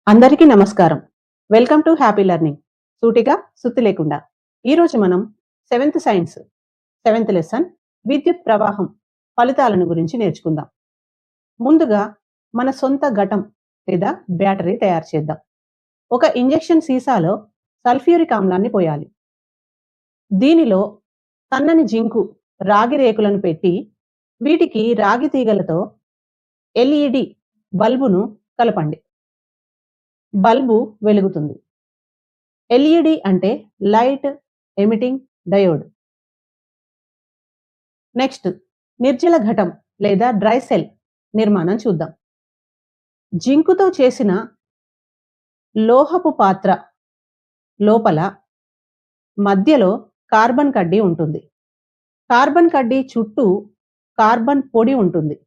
అందరికీ నమస్కారం. Welcome to happy learning. సూటిగా సుత్తి లేకుండా. ఈరోజు మనం 7th సైన్స్ 7th లెసన్ విద్యుత్ ప్రవాహం ఫలితాలను గురించి నేర్చుకుందాం. ముందుగా మన సొంత ఘటం లేదా బ్యాటరీ తయారు చేద్దాం. ఒక ఇంజెక్షన్ సీసాలో సల్ఫ్యూరిక్ ఆమ్లాన్ని పోయాలి. దీనిలో సన్నని జింకు రాగి రేకులను పెట్టి వీటికి రాగి తీగలతో ఎల్ఈడి బల్బును కలపండి. బల్బు వెలుగుతుంది. ఎల్ఈడి అంటే light emitting diode. Next Nirjala ఘటం లేదా డ్రై సెల్ నిర్మాణం చూద్దాం. జింకుతో చేసిన లోహపు పాత్ర లోపల మధ్యలో కార్బన్ కడ్డీ ఉంటుంది. కార్బన్ కడ్డీ చుట్టూ కార్బన్ పొడి ఉంటుంది.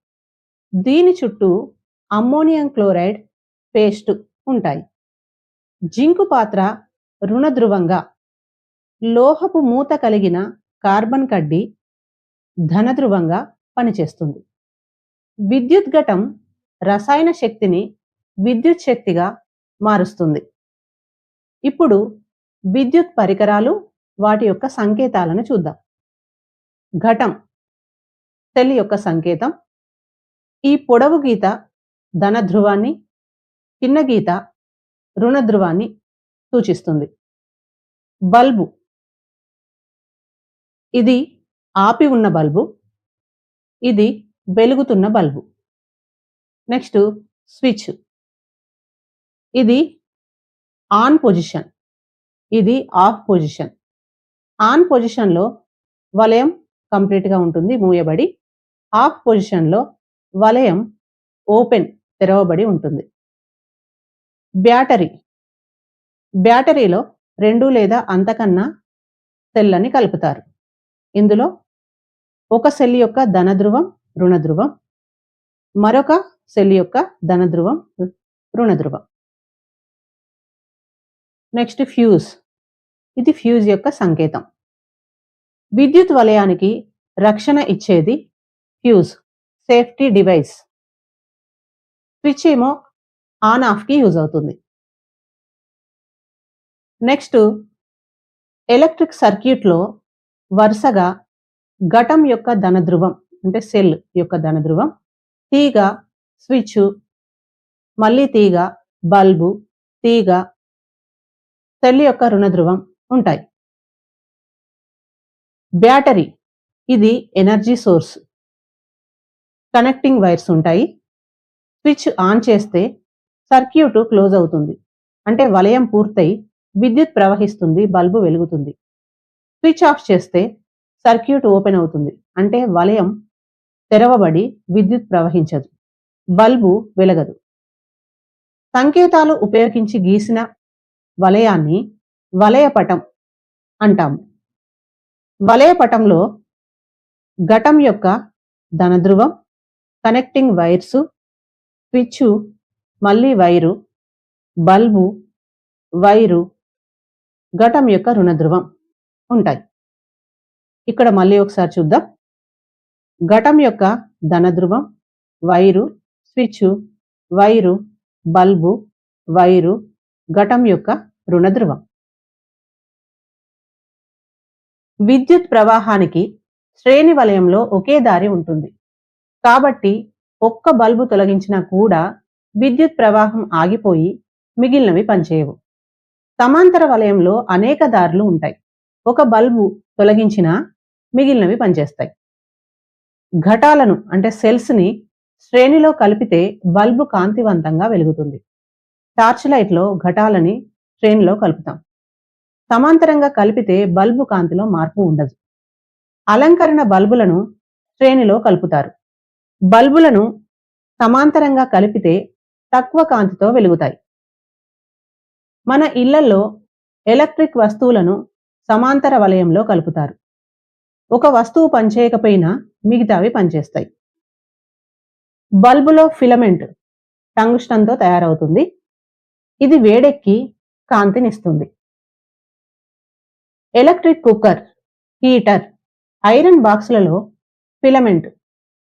దీని చుట్టూ అమ్మోనియం క్లోరైడ్ పేస్ట్ ఉంటాయి. జింకు పాత్ర రుణధ్రువంగా, లోహపు మూత కలిగిన కార్బన్ కడ్డీ ధనధ్రువంగా పనిచేస్తుంది. విద్యుత్ ఘటం రసాయన శక్తిని విద్యుత్ శక్తిగా మారుస్తుంది. ఇప్పుడు విద్యుత్ పరికరాలు, వాటి యొక్క సంకేతాలను చూద్దాం. ఘటం సెల్ యొక్క సంకేతం. ఈ పొడవు గీత ధనధ్రువాన్ని, చిన్న గీత రుణధ్రువాన్ని సూచిస్తుంది. బల్బు ఇది ఆపి ఉన్న బల్బు, ఇది వెలుగుతున్న బల్బు. నెక్స్ట్ స్విచ్, ఇది ఆన్ పొజిషన్, ఇది ఆఫ్ పొజిషన్. ఆన్ పొజిషన్లో వలయం కంప్లీట్గా ఉంటుంది, మూయబడి. ఆఫ్ పొజిషన్లో వలయం ఓపెన్, తెరవబడి ఉంటుంది. బ్యాటరీ, బ్యాటరీలో 2 లేదా అంతకన్నా సెల్లని కలుపుతారు. ఇందులో ఒక సెల్ యొక్క ధనధ్రువం, రుణధ్రువం, మరొక సెల్ యొక్క ధనధ్రువం, రుణధ్రువం. నెక్స్ట్ ఫ్యూజ్, ఇది ఫ్యూజ్ యొక్క సంకేతం. విద్యుత్ వలయానికి రక్షణ ఇచ్చేది ఫ్యూజ్, సేఫ్టీ డివైస్. స్విచ్ ఏమో ఆన్ ఆఫ్కి యూజ్ అవుతుంది. నెక్స్ట్ ఎలక్ట్రిక్ సర్క్యూట్లో వరుసగా ఘటం యొక్క ధనధ్రువం అంటే సెల్ యొక్క ధనధ్రువం, తీగ స్విచ్, మళ్ళీ తీగ బల్బు, తీగ సెల్ యొక్క రుణధ్రువం ఉంటాయి. బ్యాటరీ ఇది ఎనర్జీ సోర్స్. కనెక్టింగ్ వైర్స్ ఉంటాయి. స్విచ్ ఆన్ చేస్తే సర్క్యూట్ క్లోజ్ అవుతుంది, అంటే వలయం పూర్తయి విద్యుత్ ప్రవహిస్తుంది, బల్బు వెలుగుతుంది. స్విచ్ ఆఫ్ చేస్తే సర్క్యూట్ ఓపెన్ అవుతుంది, అంటే వలయం తెరవబడి విద్యుత్ ప్రవహించదు, బల్బు వెలగదు. సంకేతాలు ఉపయోగించి గీసిన వలయాన్ని వలయపటం అంటాము. వలయపటంలో ఘటం యొక్క ధనధ్రువం, కనెక్టింగ్ వైర్సు, స్విచ్, మళ్ళీ వైరు, బల్బు, వైరు, ఘటం యొక్క రుణధ్రువం ఉంటాయి. ఇక్కడ మళ్ళీ ఒకసారి చూద్దాం. ఘటం యొక్క ధనధ్రువం, wire, switch, wire, bulb, wire, ఘటం యొక్క రుణధ్రువం. విద్యుత్ ప్రవాహానికి శ్రేణి వలయంలో ఒకే దారి ఉంటుంది. కాబట్టి ఒక్క బల్బు తొలగించినా కూడా విద్యుత్ ప్రవాహం ఆగిపోయి మిగిలినవి పనిచేయవు. సమాంతర వలయంలో అనేక దారులు ఉంటాయి. ఒక బల్బు తొలగించినా మిగిలినవి పనిచేస్తాయి. ఘటాలను అంటే సెల్స్ని శ్రేణిలో కలిపితే బల్బు కాంతివంతంగా వెలుగుతుంది. టార్చ్ లైట్లో ఘటాలని శ్రేణిలో కలుపుతాం. సమాంతరంగా కలిపితే బల్బు కాంతిలో మార్పు ఉండదు. అలంకరణ బల్బులను శ్రేణిలో కలుపుతారు. బల్బులను సమాంతరంగా కలిపితే తక్కువ కాంతితో వెలుగుతాయి. మన ఇళ్లలో ఎలక్ట్రిక్ వస్తువులను సమాంతర వలయంలో కలుపుతారు. ఒక వస్తువు పనిచేయకపోయినా మిగతావి పనిచేస్తాయి. బల్బులో ఫిలమెంట్ టంగ్స్టన్తో తయారవుతుంది. ఇది వేడెక్కి కాంతినిస్తుంది. ఎలక్ట్రిక్ కుక్కర్, హీటర్, ఐరన్ బాక్సులలో ఫిలమెంట్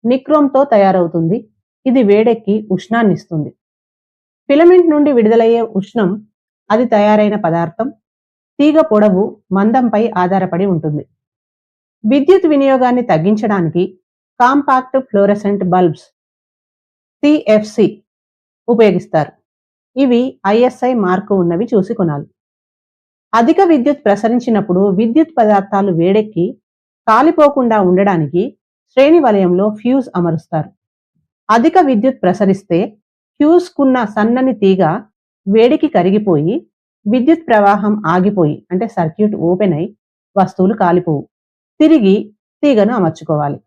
నిక్రోమ్తో తయారవుతుంది. ఇది వేడెక్కి ఉష్ణాన్నిస్తుంది. ఫిలమెంట్ నుండి విడుదలయ్యే ఉష్ణం అది తయారైన పదార్థం, తీగ పొడవు, మందంపై ఆధారపడి ఉంటుంది. విద్యుత్ వినియోగాన్ని తగ్గించడానికి కాంపాక్ట్ ఫ్లోరెసెంట్ బల్బ్స్ సిఎఫ్సి ఉపయోగిస్తారు. ఇవి ఐఎస్ఐ మార్కు ఉన్నవి చూసి కొనాలి. అధిక విద్యుత్ ప్రసరించినప్పుడు విద్యుత్ పదార్థాలు వేడెక్కి కాలిపోకుండా ఉండడానికి శ్రేణి వలయంలో ఫ్యూజ్ అమరుస్తారు. అధిక విద్యుత్ ప్రసరిస్తే ఫ్యూజ్ కున్న సన్నని తీగ వేడికి కరిగిపోయి విద్యుత్ ప్రవాహం ఆగిపోయి అంటే సర్క్యూట్ ఓపెన్ అయి వస్తువులు కాలిపోవు. తిరిగి తీగను అమర్చుకోవాలి.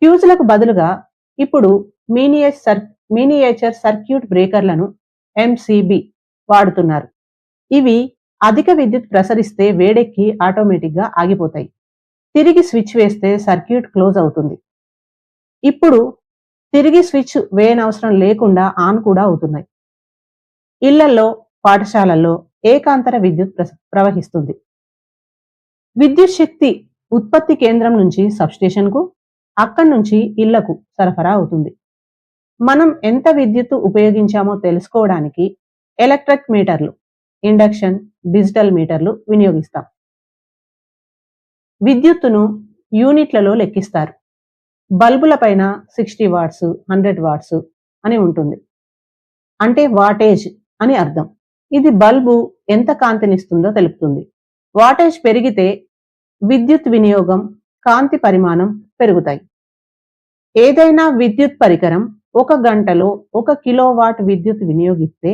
ఫ్యూజ్లకు బదులుగా ఇప్పుడు మినియేచర్ సర్క్యూట్ బ్రేకర్లను ఎంసిబి వాడుతున్నారు. ఇవి అధిక విద్యుత్ ప్రసరిస్తే వేడెక్కి ఆటోమేటిక్గా ఆగిపోతాయి. తిరిగి స్విచ్ వేస్తే సర్క్యూట్ క్లోజ్ అవుతుంది. ఇప్పుడు తిరిగి స్విచ్ వేయనవసరం లేకుండా ఆన్ కూడా అవుతున్నాయి. ఇళ్లల్లో, పాఠశాలల్లో ఏకాంతర విద్యుత్ ప్రవహిస్తుంది. విద్యుత్ శక్తి ఉత్పత్తి కేంద్రం నుంచి సబ్స్టేషన్కు, అక్కడి నుంచి ఇళ్లకు సరఫరా అవుతుంది. మనం ఎంత విద్యుత్తు ఉపయోగించామో తెలుసుకోవడానికి ఎలక్ట్రిక్ మీటర్లు, ఇండక్షన్, డిజిటల్ మీటర్లు వినియోగిస్తాం. విద్యుత్తును యూనిట్లలో లెక్కిస్తారు. బల్బుల పైన 60 వాట్స్, 100 వాట్స్ అని ఉంటుంది. అంటే వాటేజ్ అని అర్థం. ఇది బల్బు ఎంత కాంతినిస్తుందో తెలుపుతుంది. వాటేజ్ పెరిగితే విద్యుత్ వినియోగం, కాంతి పరిమాణం పెరుగుతాయి. ఏదైనా విద్యుత్ పరికరం 1 గంటలో 1 కిలోవాట్ విద్యుత్ వినియోగిస్తే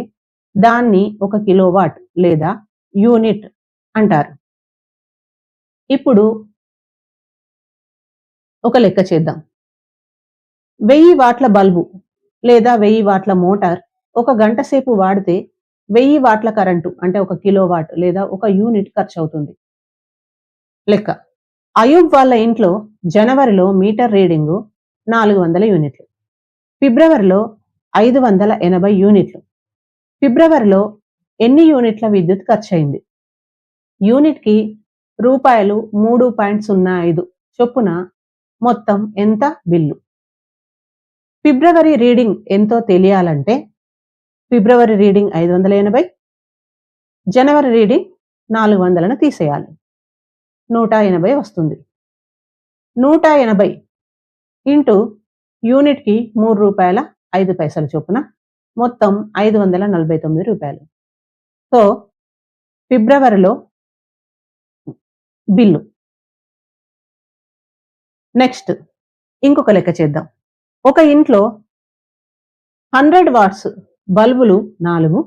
దాన్ని 1 కిలోవాట్ లేదా యూనిట్ అంటారు. ఇప్పుడు ఒక లెక్క చేద్దాం. 1000 వాట్ల బల్బు లేదా 1000 వాట్ల మోటార్ 1 గంట సేపు వాడితే 1000 వాట్ల కరెంటు అంటే 1 కిలోవాట్ లేదా 1 యూనిట్ ఖర్చు అవుతుంది. లెక్క. అయూబ్ వాళ్ళ ఇంట్లో జనవరిలో మీటర్ రీడింగు 400 యూనిట్లు, ఫిబ్రవరిలో 580 యూనిట్లు. ఫిబ్రవరిలో ఎన్ని యూనిట్ల విద్యుత్ ఖర్చు అయింది? యూనిట్కి రూపాయలు 3.05 చొప్పున మొత్తం ఎంత బిల్లు? ఫిబ్రవరి రీడింగ్ ఎంతో తెలియాలంటే ఫిబ్రవరి రీడింగ్ 580, జనవరి రీడింగ్ 400ను తీసేయాలి. 180 వస్తుంది. 180 ఇంటూ యూనిట్కి ₹3.05 చొప్పున మొత్తం 549 రూపాయలు. సో ఫిబ్రవరిలో బిల్లు. నెక్స్ట్ ఇంకొక లెక్క చేద్దాం. ఒక ఇంట్లో 100 వాట్స్ బల్బులు 4,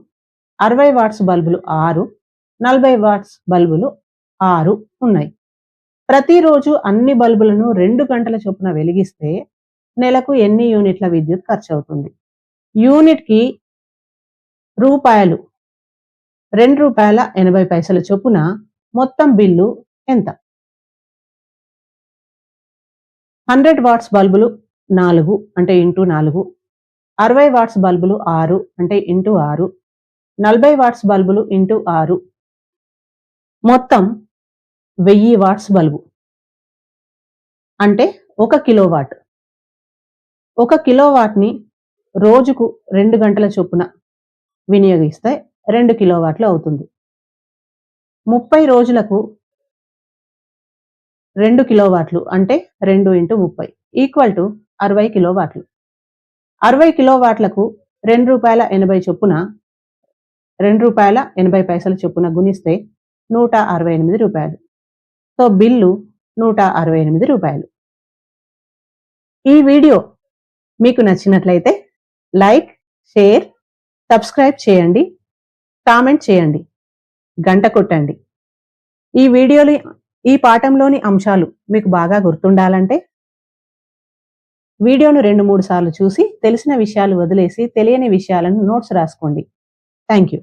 60 వాట్స్ బల్బులు 6, 40 వాట్స్ బల్బులు 6 ఉన్నాయి. ప్రతిరోజు అన్ని బల్బులను 2 గంటల చొప్పున వెలిగిస్తే నెలకు ఎన్ని యూనిట్ల విద్యుత్ ఖర్చు అవుతుంది? యూనిట్కి రూపాయలు ₹2.80 చొప్పున మొత్తం బిల్లు ఎంత? 100 వాట్స్ బల్బులు 4 అంటే ఇంటూ 4, 60 వాట్స్ బల్బులు 6 అంటే ఇంటూ 6, 40 వాట్స్ బల్బులు ఇంటూ 6, మొత్తం 1000 వాట్స్ బల్బు అంటే 1 కిలోవాట్. 1 కిలోవాట్ని రోజుకు 2 గంటల చొప్పున వినియోగిస్తే 2 కిలోవాట్లు అవుతుంది. 30 రోజులకు 2 కిలోవాట్లు అంటే 2 × 30 ఈక్వల్ టు 60 కిలోవాట్లు. 60 కిలోవాట్లకు ₹2.80 చొప్పున ₹2.80 చొప్పున గుణిస్తే 168 రూపాయలు. సో బిల్లు 168 రూపాయలు. ఈ వీడియో మీకు నచ్చినట్లయితే లైక్, షేర్, సబ్స్క్రైబ్ చేయండి, కామెంట్ చేయండి, గంట కొట్టండి. ఈ పాఠంలోని అంశాలు మీకు బాగా గుర్తుండాలంటే వీడియోను 2-3 సార్లు చూసి తెలిసిన విషయాలు వదిలేసి తెలియని విషయాలను నోట్స్ రాసుకోండి. Thank you.